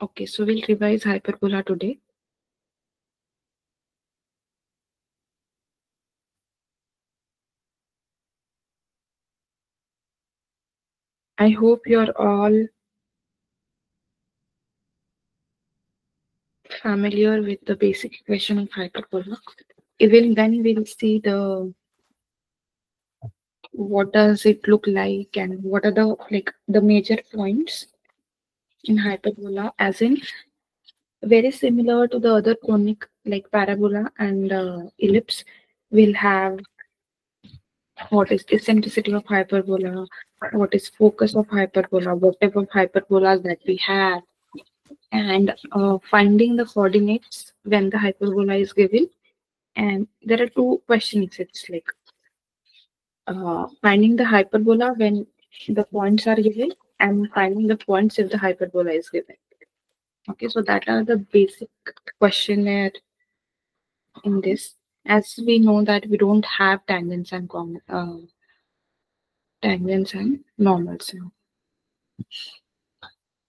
Okay, so we'll revise hyperbola today. I hope you're all familiar with the basic equation of hyperbola. Even then we'll see the what does it look like and what are the major points in hyperbola, as in very similar to the other conic like parabola and ellipse. We'll have what is eccentricity of hyperbola, what is focus of hyperbola, what type of hyperbolas that we have, and finding the coordinates when the hyperbola is given. And there are two questions. It's like finding the hyperbola when the points are given and finding the points if the hyperbola is given. Okay, so that are the basic questionnaire in this. As we know that we don't have tangents and normals now.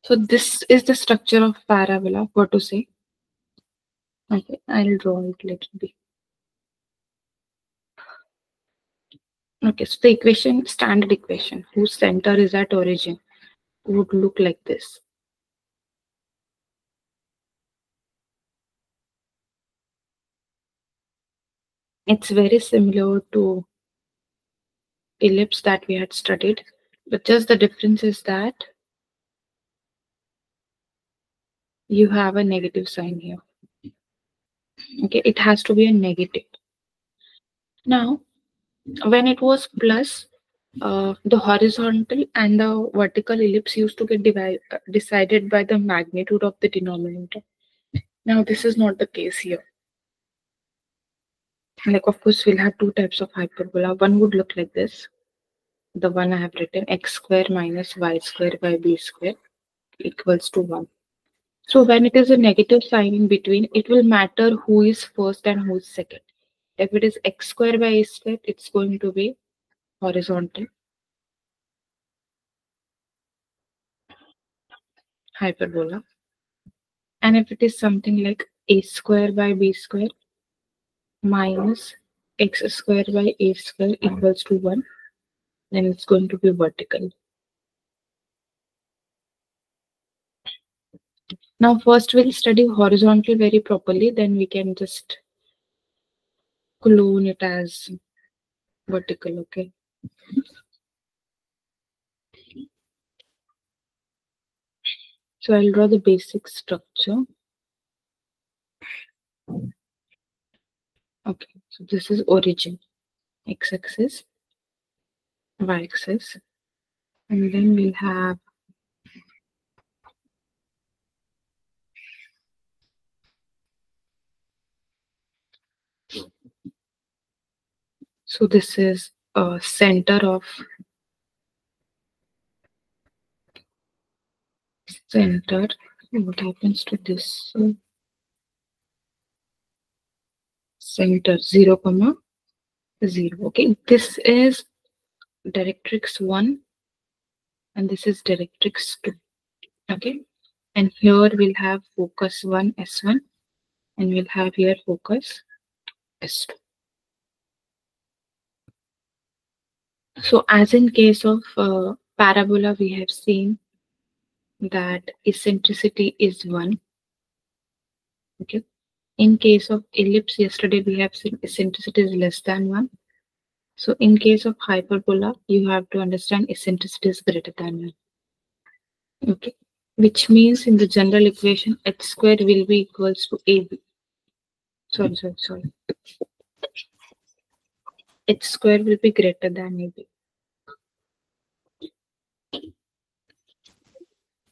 So this is the structure of parabola. What to say? Okay, I'll draw it. Let it be. Okay, so the equation, standard equation, whose center is at origin, would look like this. It's very similar to ellipse that we had studied, but just the difference is that you have a negative sign here. Okay, it has to be a negative. Now, when it was plus, the horizontal and the vertical ellipse used to get decided by the magnitude of the denominator. Now, this is not the case here. Like, of course, we'll have two types of hyperbola. One would look like this. The one I have written, x square minus y square by b square equals to 1. So when it is a negative sign in between, it will matter who is first and who is second. If it is x square by a square, it's going to be horizontal hyperbola. And if it is something like a square by b square minus x square by a square equals to 1, then it's going to be vertical. Now first we'll study horizontal very properly, then we can just clone it as vertical, okay? So I'll draw the basic structure. Okay, so this is origin, x-axis, y-axis, and then we'll have so this is a center of center. What happens to this? So center 0, 0. Okay, this is directrix 1 and this is directrix 2. Okay, and here we'll have focus 1 S1 and we'll have here focus S2. So as in case of parabola, we have seen that eccentricity is 1. Okay. In case of ellipse, yesterday we have seen eccentricity is less than 1. So in case of hyperbola, you have to understand eccentricity is greater than 1. Okay. Which means in the general equation, h square will be equals to AB. Sorry. H square will be greater than AB.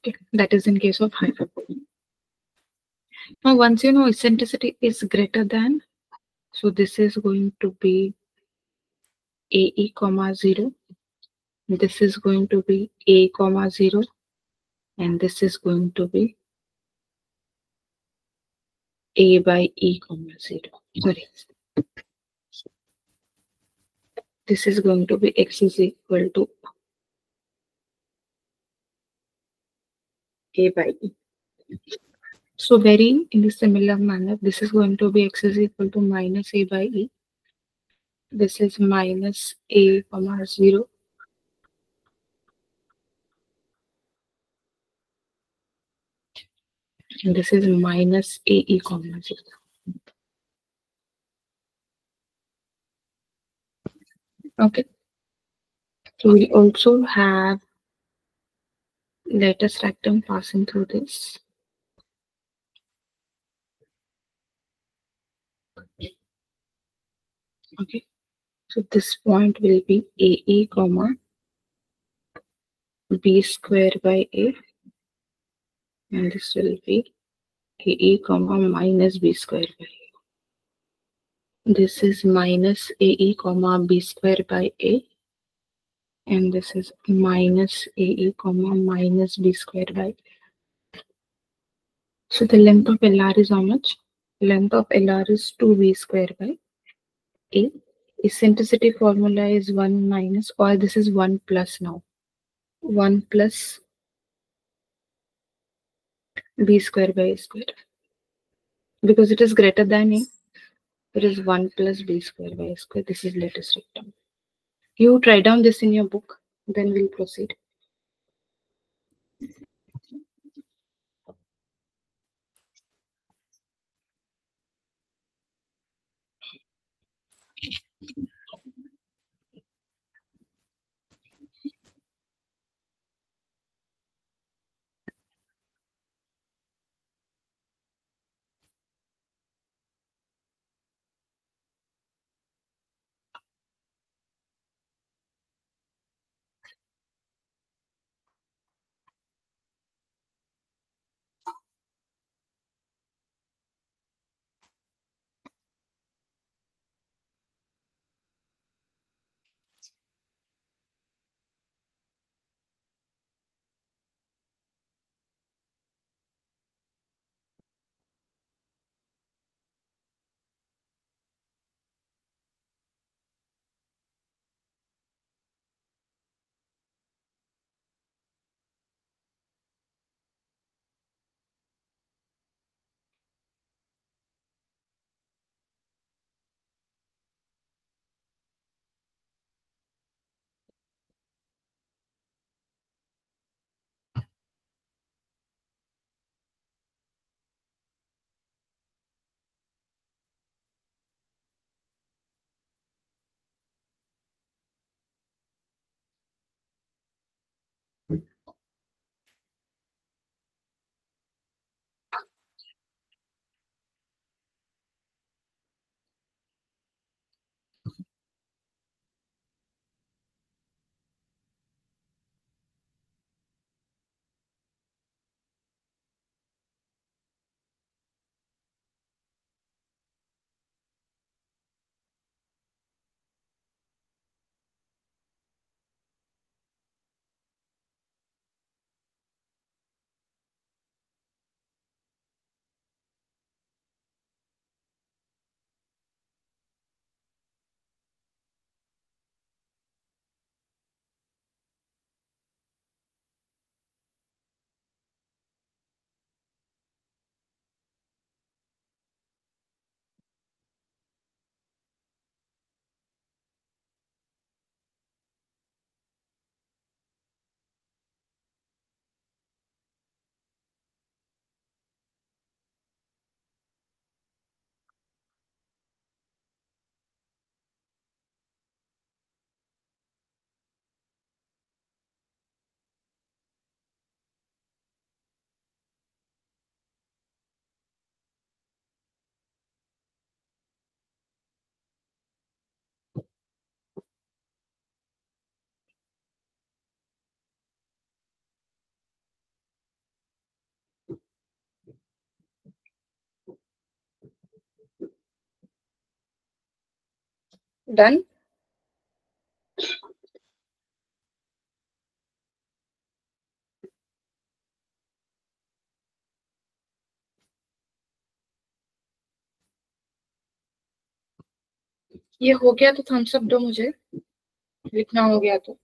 Okay. That is in case of hyperbola. Now, once you know eccentricity is greater than, so this is going to be AE comma 0. This is going to be A comma 0. And this is going to be A by E comma 0. Sorry. This is going to be X is equal to A by E. So very in the similar manner, this is going to be x is equal to minus a by e. This is minus a comma 0. And this is minus a e comma 0. Okay. So we also have lattice rectum passing through this. Okay. So this point will be AE comma B square by A, and this will be AE comma minus B square by A. This is minus AE comma B square by A, and this is minus AE comma minus B square by A. So the length of LR is how much? Length of LR is 2B square by A. Eccentricity formula is 1 minus, or this is 1 plus now. 1 plus B square by A square. Because it is greater than A, it is 1 plus B square by A square. This is lattice rectum. You try down this in your book, then we'll proceed. Done? ये हो गया तो Thums up दो मुझे, लिखना हो गया तो।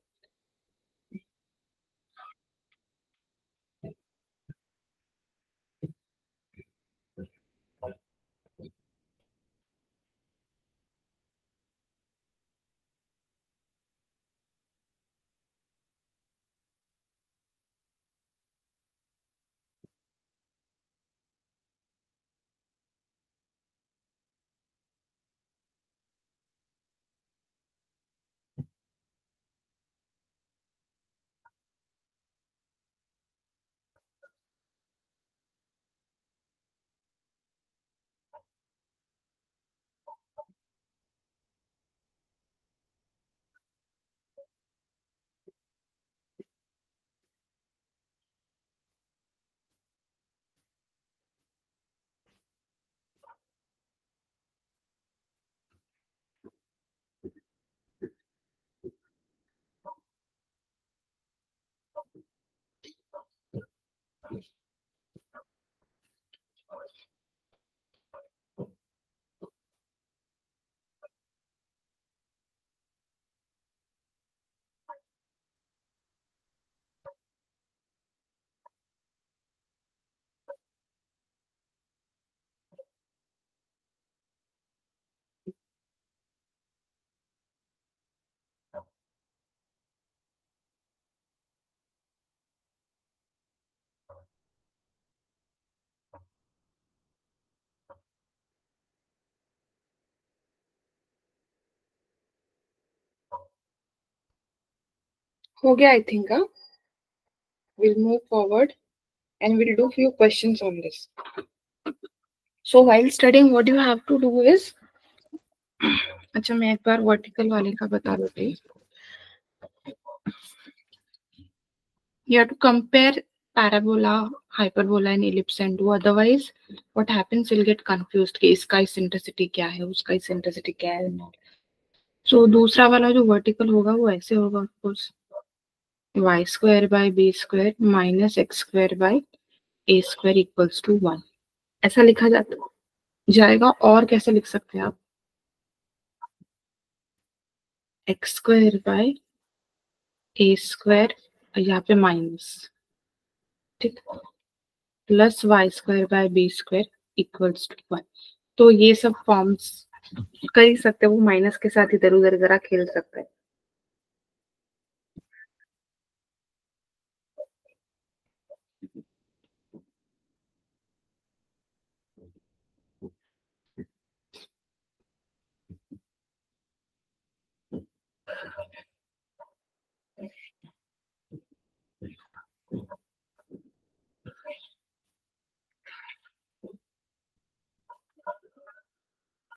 हो गया I think. We'll move forward and we'll do few questions on this. So while studying, what you have to do is, अच्छा मैं एक बार वर्टिकल वाले का बता देती. You have to compare parabola, hyperbola and ellipse and do. Otherwise, what happens, you'll get confused कि इसका eccentricity क्या है, उसका eccentricity क्या है. So दूसरा वाला जो वर्टिकल होगा वो ऐसे होगा, of course, y square by b square minus x square by a square equals to 1. ऐसा लिखा जाएगा. और कैसे लिख सकते हैं आप? X square by a square, यहाँ पे माइनस, ठीक, plus y square by b square equals to 1. तो ये सब फॉर्म्स कर ही सकते हैं. वो माइनस के साथ इधर उधर जरा खेल सकते हैं.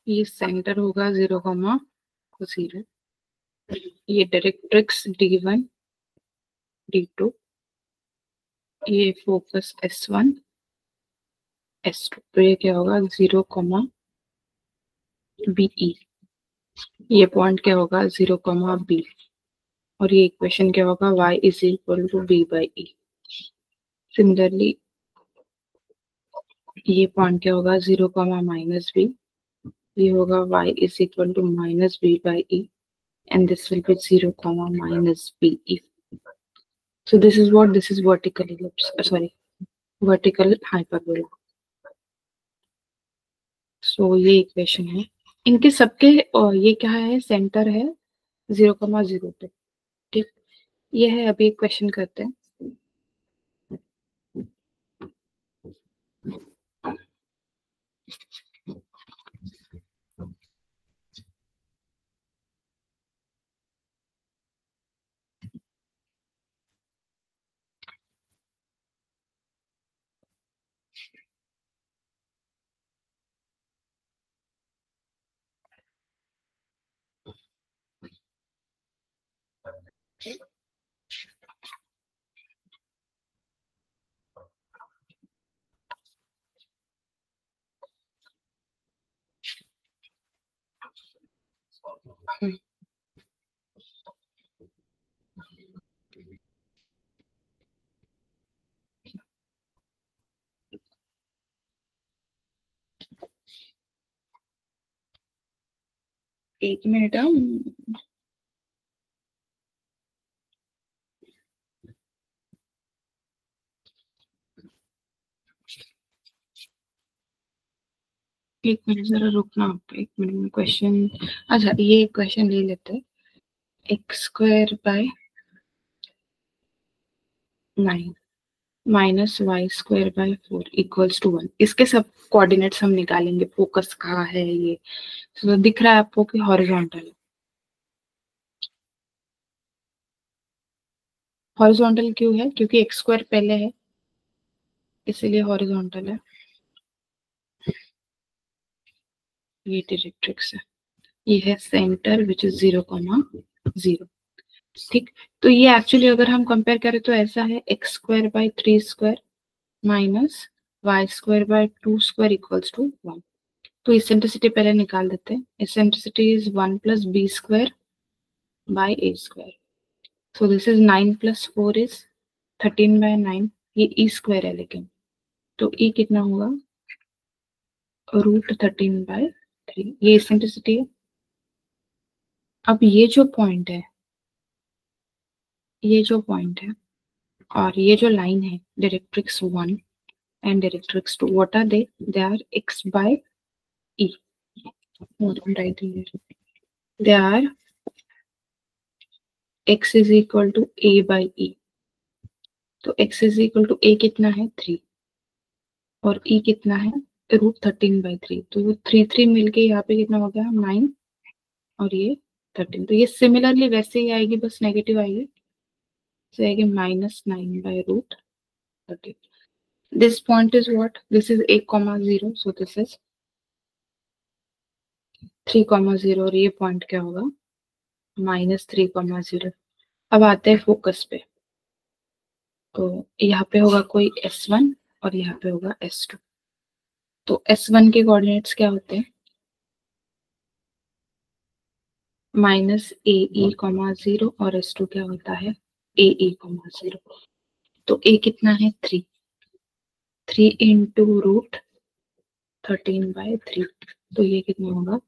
ये सेंटर होगा 0,0. ये डायरेक्ट्रिक्स D1 D2, ये फोकस S1 S2. तो ये क्या होगा 0,BE. ये पॉइंट क्या होगा 0,B. और ये इक्वेशन क्या होगा y is equal to b by e. Similarly ये पॉइंट क्या होगा 0,-b. ये होगा y is equal to minus b by e and this will be 0,-be. So this is vertical ellipse, sorry, vertical hyperbola. So ये equation है इनके सबके. और ये क्या है, सेंटर है 0,0 पे. ठीक, ये है. अभी एक क्वेश्चन करते हैं. एक मिनट. एक मिनट जरा रुकना आप. एक मिनट में क्वेश्चन. अच्छा ये क्वेश्चन ले लेते हैं. X square by 9 minus y square by 4 equals to 1. इसके सब कोऑर्डिनेट्स हम निकालेंगे. फोकस कहाँ है ये. तो दिख रहा है आपको कि हॉरिजॉन्टल है. हॉरिजॉन्टल क्यों है? क्योंकि एक्स स्क्वायर पहले है, इसीलिए हॉरिजॉन्टल है. ये डायरेक्ट्रिक्स है. ये है सेंटर विच इज 0,0. ठीक, तो ये एक्चुअली अगर हम कंपेयर करें तो ऐसा है, x square by 3 square minus y square by 2 square equals to 1. तो इसेंट्रिसिटी पहले निकाल देते हैं. Eccentricity is 1 plus b square by a square. So this is 9 plus 4 is 13 by 9. ये ई स्क्वायर है लेकिन, तो ई कितना होगा √13/3. ये इसेंट्रिसिटी है. अब ये जो पॉइंट है, ये जो पॉइंट है और ये जो लाइन है, directrix 1 and directrix 2, what are they? They are x by e. What I'm writing here, they are x is equal to a by e. तो x is equal to a कितना है 3 और e कितना है √13/3. तो वो 3 मिलके यहाँ पे कितना हो गया 9 और ये 13. तो ये सिमिलरली वैसे ही आएगी, बस नेगेटिव आएगी. So again -9 by root 13. This point is what? This is a comma 0. So this is 3,0 और ये पॉइंट क्या होगा? -3,0. अब आते हैं फोकस पे। तो यहाँ पे होगा कोई S1 और यहाँ पे होगा S2। तो S1 के कोऑर्डिनेट्स क्या होते हैं? -AE,0 और S2 क्या होता है? AE,0। तो A कितना है? 3। 3 इंटू रूट 13/3। तो ये कितना होगा?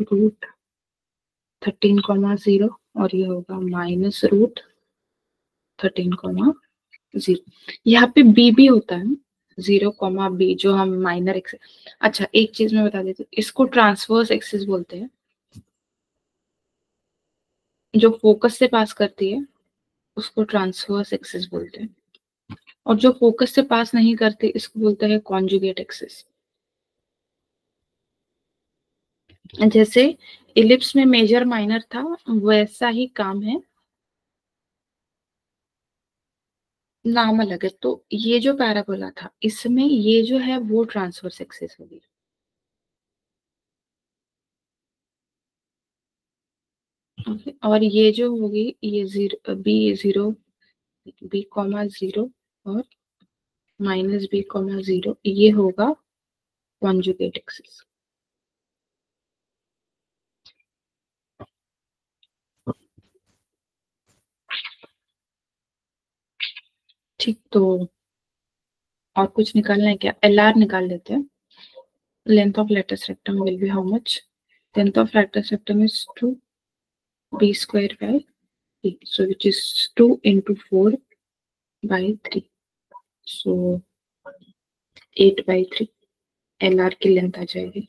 रूट 13,0 और ये होगा -√13,0। यहाँ पे बी भी होता है, 0,b, जो हम माइनर एक्सिस। अच्छा, एक चीज मैं बता देती हूँ, इसको ट्रांसवर्स एक्सिस बोलते हैं। जो फोकस से पास करती है उसको ट्रांसवर्स एक्सिस बोलते हैं, और जो फोकस से पास नहीं करते इसको बोलते हैं कॉन्जुगेट एक्सिस। जैसे इलिप्स में मेजर माइनर था, वैसा ही काम है, नाम अलग है। तो ये जो पैराबोला था इसमें ये जो है वो ट्रांसवर्स एक्सिस होगी। और ये जो होगी ये B0 और -B,0 ये होगा कॉन्जुगेट एक्सिस। ठीक, तो और कुछ निकालना है क्या? LR निकाल लेते हैं। Length of latus rectum will be how much? Length of latus rectum is 2b² by 3, so which is 2 into 4/3, so 8/3 LR की लेंथ आ जाएगी।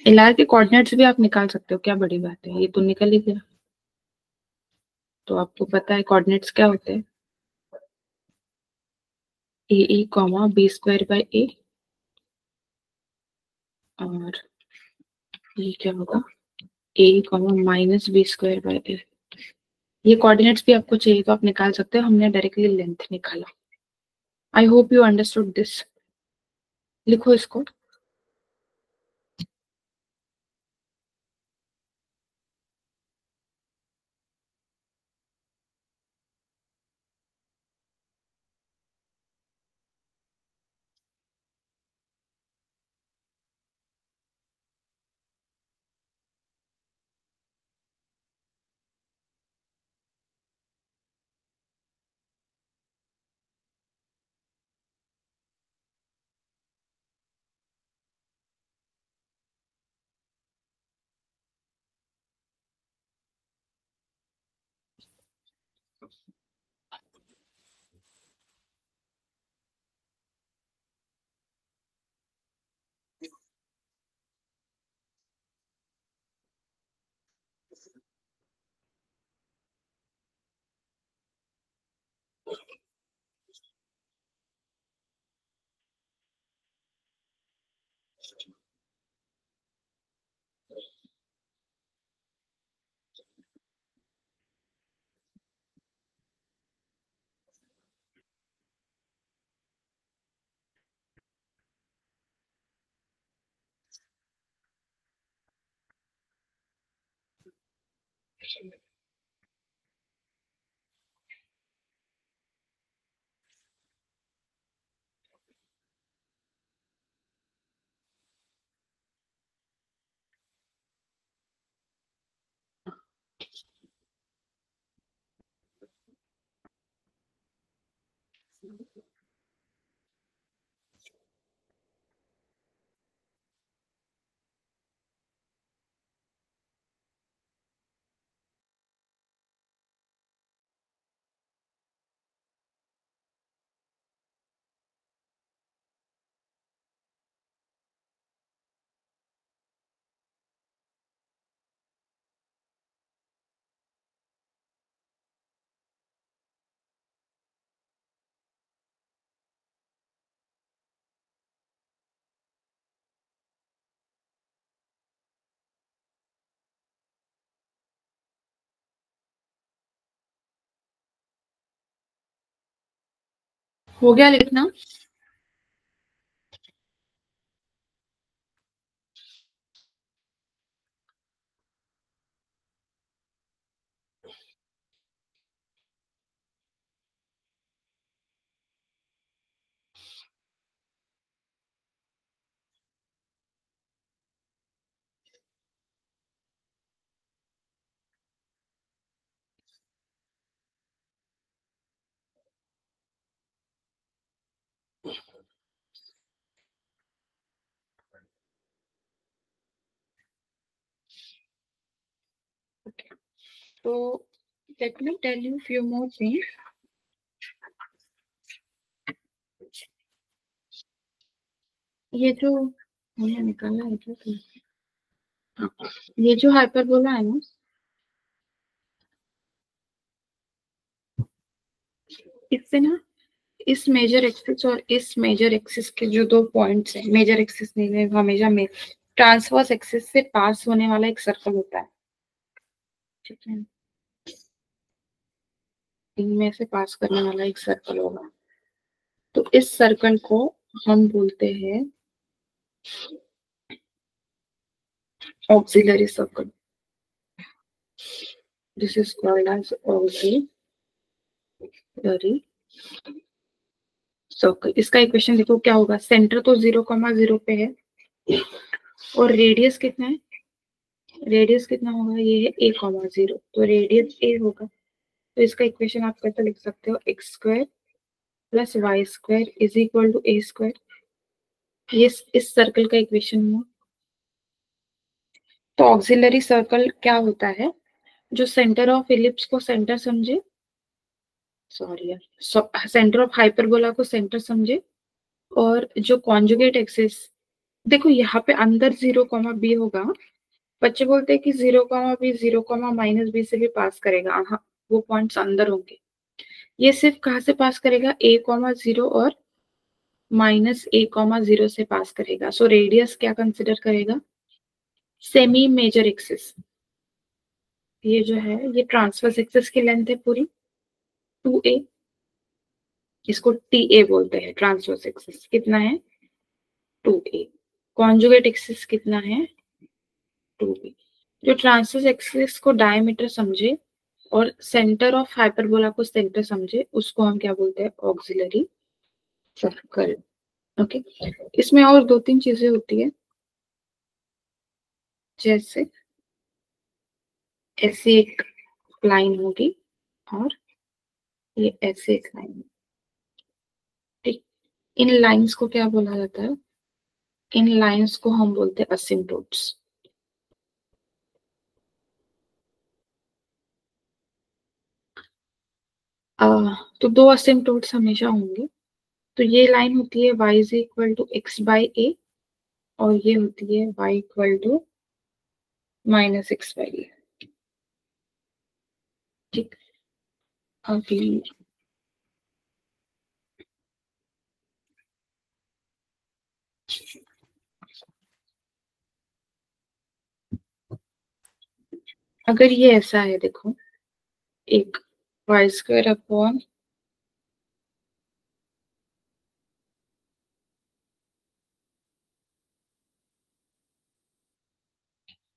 LR के कोऑर्डिनेट्स भी आप निकाल सकते हो, क्या बड़ी बात है, ये तो निकल ही गया। तो आपको पता है कोऑर्डिनेट्स क्या होते हैं? AE, B²/A, और ये क्या होगा? AE, -B²/A। ये कोऑर्डिनेट्स भी आपको चाहिए तो आप निकाल सकते हो, हमने डायरेक्टली लेंथ निकाला। I hope you understood this. लिखो इसको। हो गया लिखना? तो let me tell you few more things. ये जो मैंने निकाला है क्या तुम? हाँ, ये जो हाइपरबोला है ना, इससे ना इस मेजर एक्सिस और इस मेजर एक्सिस के जो दो पॉइंट्स हैं, मेजर एक्सिस नहीं है हमेशा में ट्रांसवर्स एक्सिस से पास होने वाला एक सर्कल होता है, ठीक है? इनमें से पास करने वाला एक सर्कल होगा, तो इस सर्कल को हम बोलते हैं auxiliary circle. This is called as auxiliary circle. इसका इक्वेशन देखो क्या होगा, सेंटर तो 0,0 पे है और रेडियस कितना है, रेडियस कितना होगा, ये है a,0, तो रेडियस a होगा। तो इसका इक्वेशन आप कैसे लिख सकते हो, x² plus y² is equal to a²। ये इस सर्कल का इक्वेशन हुआ। तो ऑक्सिलरी सर्कल क्या होता है, जो सेंटर ऑफ इलिप्स को सेंटर समझे, सॉरी यार, सेंटर ऑफ हाइपरबोला को सेंटर समझे, और जो कॉन्जुगेट एक्सिस, देखो यहाँ पे अंदर 0,b होगा। बच्चे बोलते हैं कि 0,b 0,-b से भी पास करेगा, हाँ वो पॉइंट्स अंदर होंगे। ये सिर्फ कहाँ से पास करेगा, a,0 और -a,0 से पास करेगा। सो रेडियस क्या कंसिडर करेगा, सेमी मेजर एक्सिस। ये जो है ये ट्रांसवर्स एक्सिस की लेंथ है पूरी 2a, इसको TA बोलते हैं। ट्रांसवर्स एक्सिस कितना है, 2a। कॉन्जुगेट एक्सिस कितना है, 2b। जो ट्रांसवर्स एक्सिस को डायमीटर समझे और सेंटर ऑफ हाइपरबोला को सेंटर समझे, उसको हम क्या बोलते हैं, ऑक्सिलरी सर्कल। ओके, इसमें और दो तीन चीजें होती है, जैसे ऐसी एक लाइन होगी और ये ऐसे एक लाइन, ठीक। इन लाइंस को क्या बोला जाता है, इन लाइंस को हम बोलते हैं असिम्प्टोट्स। तो दो असिम्प्टोट्स हमेशा होंगे। तो ये लाइन होती है y is equal to x/a, और ये होती है y इक्वल टू -x/a, ठीक। अभी अगर ये ऐसा है, देखो, एक y² upon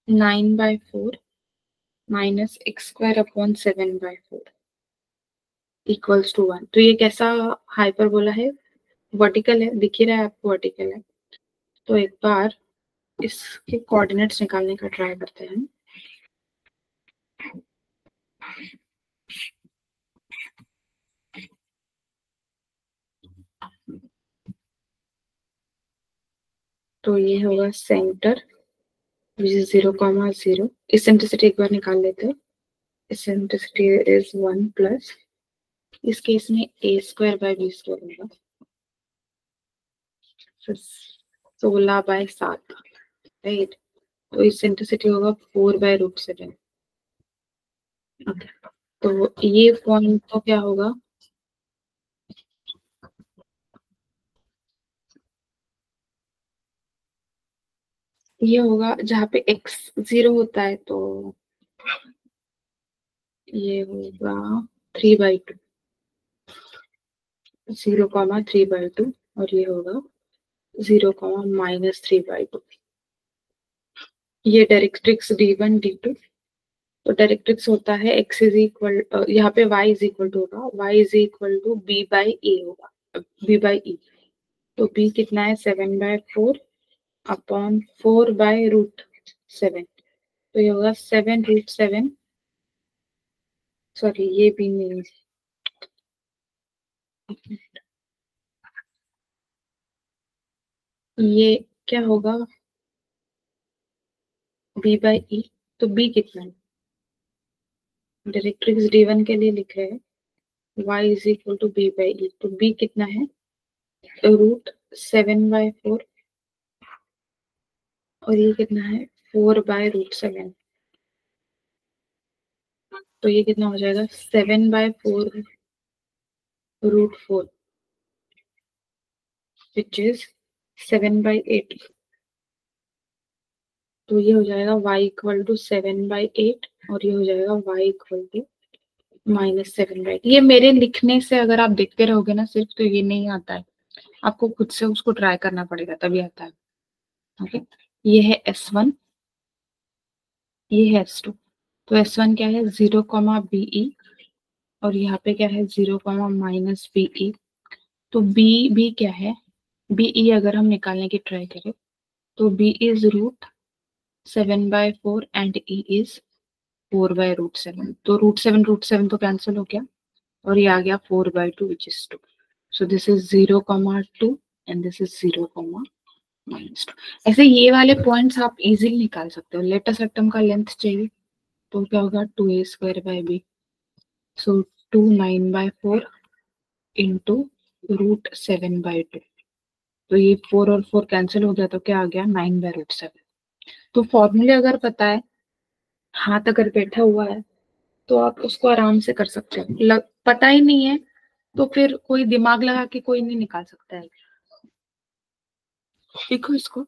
9/4 -x² upon 7/4 equals to 1। तो ये कैसा हाइपरबोला है, वर्टिकल है, दिख ही रहा है आपको वर्टिकल है। तो एक बार इसके कोऑर्डिनेट्स निकालने का ट्राई करते हैं। तो ये होगा सेंटर विच इज 0,0। इसेंट्रिसिटी एक बार निकाल लेते हैं। इसेंट्रिसिटी इज 1 प्लस, इस केस में a²/b² होगा, 16/7, राइट। तो इसेंट्रिसिटी होगा 4/√7। ओके, तो ये पॉइंट तो क्या होगा, ये होगा जहाँ पे x 0 होता है, तो ये होगा 3/2। 0,3/2 और ये होगा 0,-3/2। ये डायरेक्ट्रिक्स D1 D2। तो डायरेक्ट्रिक्स होता है x इज इक्वल, यहाँ पे y इज इक्वल टू होगा, y is equal to B/E होगा, B/E। तो B कितना है 7/4 अपॉन 4/√7। तो ये होगा 7√7। सॉरी ये भी नहीं, ये क्या होगा B/E। तो B कितना है, डायरेक्ट्रिक्स D1 के लिए लिख रहे हैं y is equal to B/E। तो B कितना है √7/4 और ये कितना है 4/√7। तो ये कितना हो जाएगा 7/4√4 विच इज 7/8। तो ये हो जाएगा y इक्वल टू 7/8 और ये हो जाएगा y इक्वल टू -7/8। ये मेरे लिखने से अगर आप देखते रहोगे ना सिर्फ, तो ये नहीं आता है, आपको खुद से उसको ट्राई करना पड़ेगा तभी आता है। ओके, ये है S1, ये है S2। तो S1 क्या है 0,BE और यहाँ पे क्या है 0,-BE। तो B क्या है, BE अगर हम निकालने की ट्राई करें तो B is √7/4 and E is 4/√7। तो √7 तो कैंसिल हो गया और ये आ गया 4/2 which is 2। So this is 0,2 and this is 0,-2। ऐसे ये वाले पॉइंट्स आप इजीली निकाल सकते हो। लेटेस्ट रेक्टम का लेंथ चाहिए तो क्या होगा 2a² सो 2 9/4 इंटू √7/2। तो ये 4 और 4 कैंसिल हो गया तो क्या आ गया 9/√7। तो फॉर्मूले अगर पता है, हाथ अगर बैठा हुआ है तो आप उसको आराम से कर सकते हो। पता ही नहीं है तो फिर कोई दिमाग लगा के कोई नहीं निकाल सकता है। देखो इसको।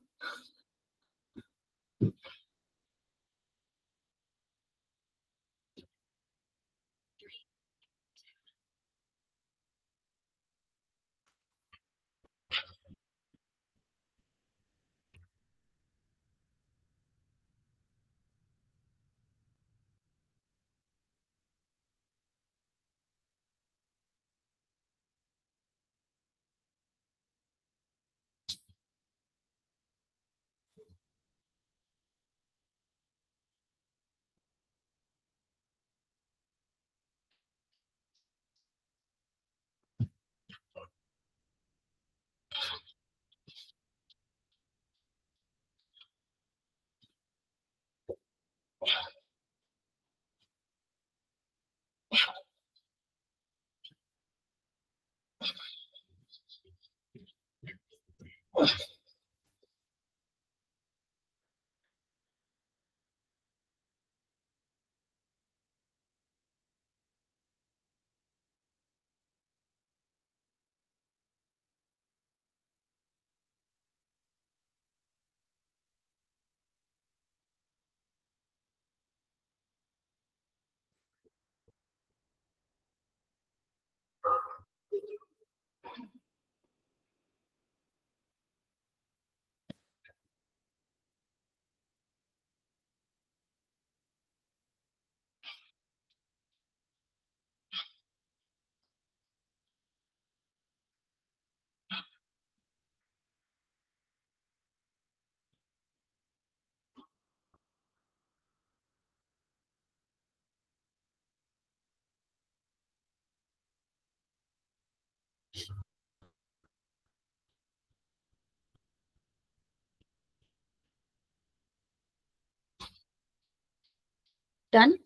डन।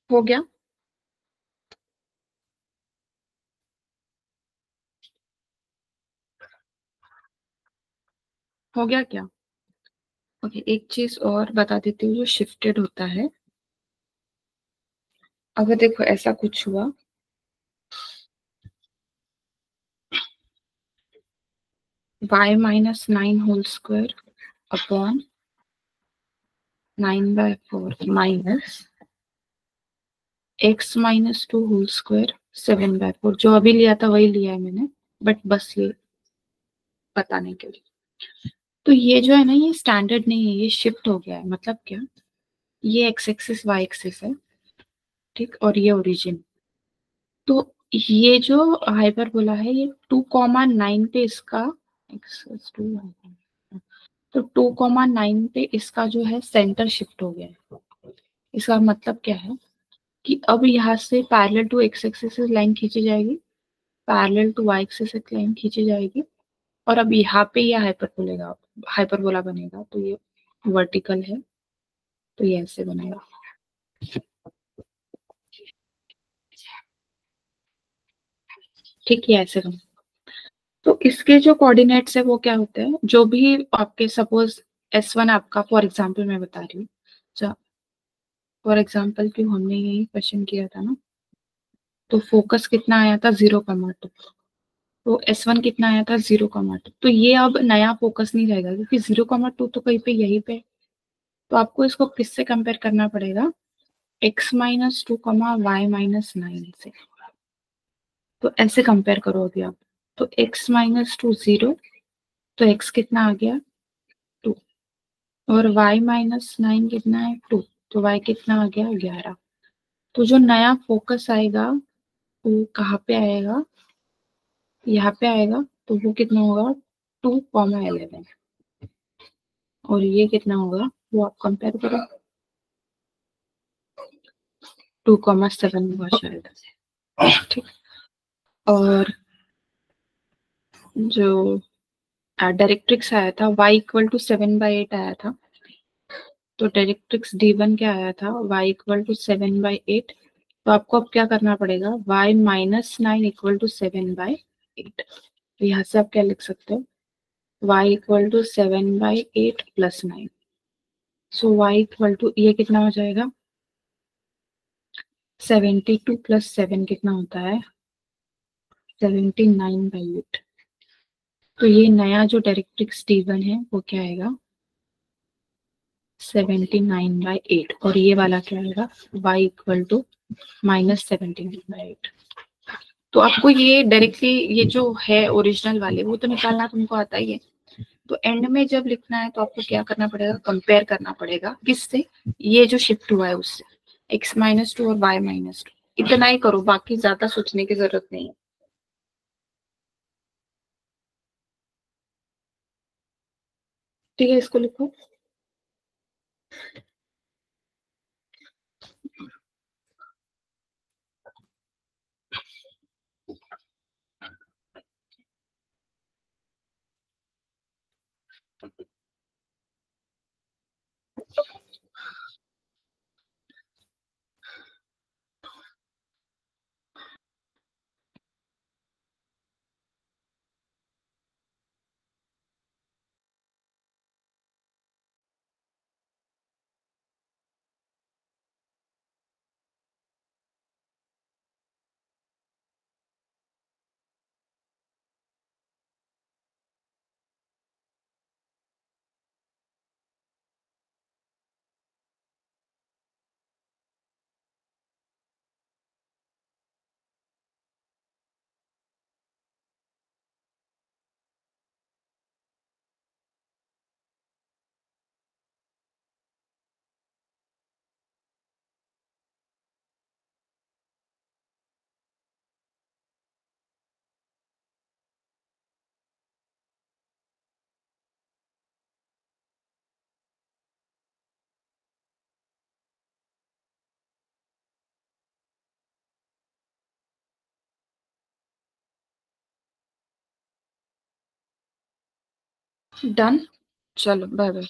हो गया? हो गया क्या? ओके, एक चीज और बता देती हूँ जो शिफ्टेड होता है। अगर देखो ऐसा कुछ हुआ, y-9 whole square upon 9/4 minus x-2 whole square 7/4, जो अभी लिया था वही लिया है मैंने, बट बस ये बताने के लिए। तो ये जो है ना, ये स्टैंडर्ड नहीं है, ये शिफ्ट हो गया है। मतलब क्या? ये x एक्सिस y एक्सिस है, ठीक, और ये ओरिजिन। तो ये जो हाइपरबोला है, ये 2,9 पे इसका एक्सिस 2, तो 2,9 पे इसका जो है सेंटर शिफ्ट हो गया है। इसका मतलब क्या है कि अब यहाँ से पैरेलल टू एक्स एक्सिस से लाइन खींची जाएगी, पैरेलल टू वाई एक्सिस से लाइन खींची जाएगी, और अब यहाँ पे ये हाइपरबोला बनेगा। तो ये वर्टिकल है, तो ये ऐसे बनेगा। ठीक है, ऐसे बनेगा। तो इसके जो कोऑर्डिनेट्स है वो क्या होते हैं, जो भी आपके सपोज S1 आपका, फॉर एग्जांपल मैं बता रही हूँ, फॉर एग्जांपल क्यों हमने यही क्वेश्चन किया था ना, तो फोकस कितना आया था, 0,2। तो S1 कितना आया था, 0,2। तो ये अब नया फोकस नहीं रहेगा, क्योंकि 0,2 तो कहीं पे यहीं पे। तो आपको इसको किससे कंपेयर करना पड़ेगा, x-2 y-9 से। तो ऐसे कंपेयर करो अभी आप। तो x-2 0, तो x कितना आ गया, 2, और y-9 कितना है, 2, तो y कितना आ गया, 11। तो जो नया फोकस आएगा वो कहाँ पे आएगा, यहाँ पे आएगा। तो वो कितना होगा, 2,11। और ये कितना होगा, वो आप कंपेयर करो, 2,7 हुआ शायद। ठीक। और जो डायरेक्ट्रिक्स आया था, y = 7/8 आया था। तो डायरेक्ट्रिक्स D1 क्या आया था, y = 7/8। तो आपको अब क्या करना पड़ेगा, y-9 = 7/8। तो यहाँ से आप क्या लिख सकते हो, y = 7/8 + 9। सो ये कितना हो जाएगा, 72 + 7 कितना होता है, 79/8। तो ये नया जो डायरेक्ट्रिक्स D1 है वो क्या आएगा, 79/8। और ये वाला क्या आएगा, y = -79/8। तो आपको ये डायरेक्टली, ये जो है ओरिजिनल वाले, वो तो निकालना तुमको आता ही है। तो एंड में जब लिखना है तो आपको क्या करना पड़ेगा, कंपेयर करना पड़ेगा किससे, ये जो शिफ्ट हुआ है उससे, x-2 और y-2। इतना ही करो, बाकी ज्यादा सोचने की जरूरत नहीं है। ठीक है, इसको लिखो। डन। चलो बाय बाय।